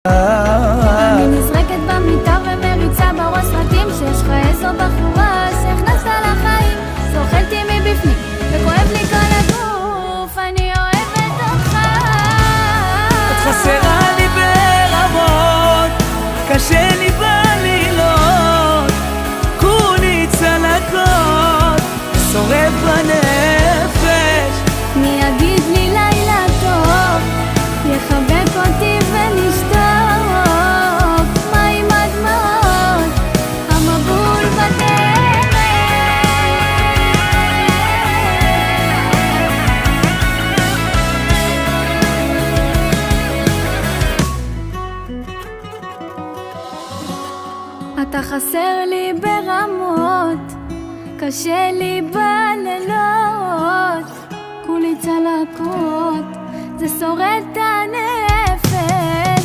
אני נזרקת במיטה ומריצה בראש סרטים שיש לך איזו בחורה שהכנסת לחיים, זוכלתי מבפנים וכואב לי כל הגוף, אני אוהבת אותך. את חסרה לי ברמות, קשה לי בלילות, כולי צלקות, שורף בנפש. מי יגיד לי לילה טוב, יחבק אותי ונשתוק, מה עם הדמעות, המבול בדרך. אתה חסר לי ברמות, קשה לי בלילות, כולי צלקות, זה שורט את הנפש.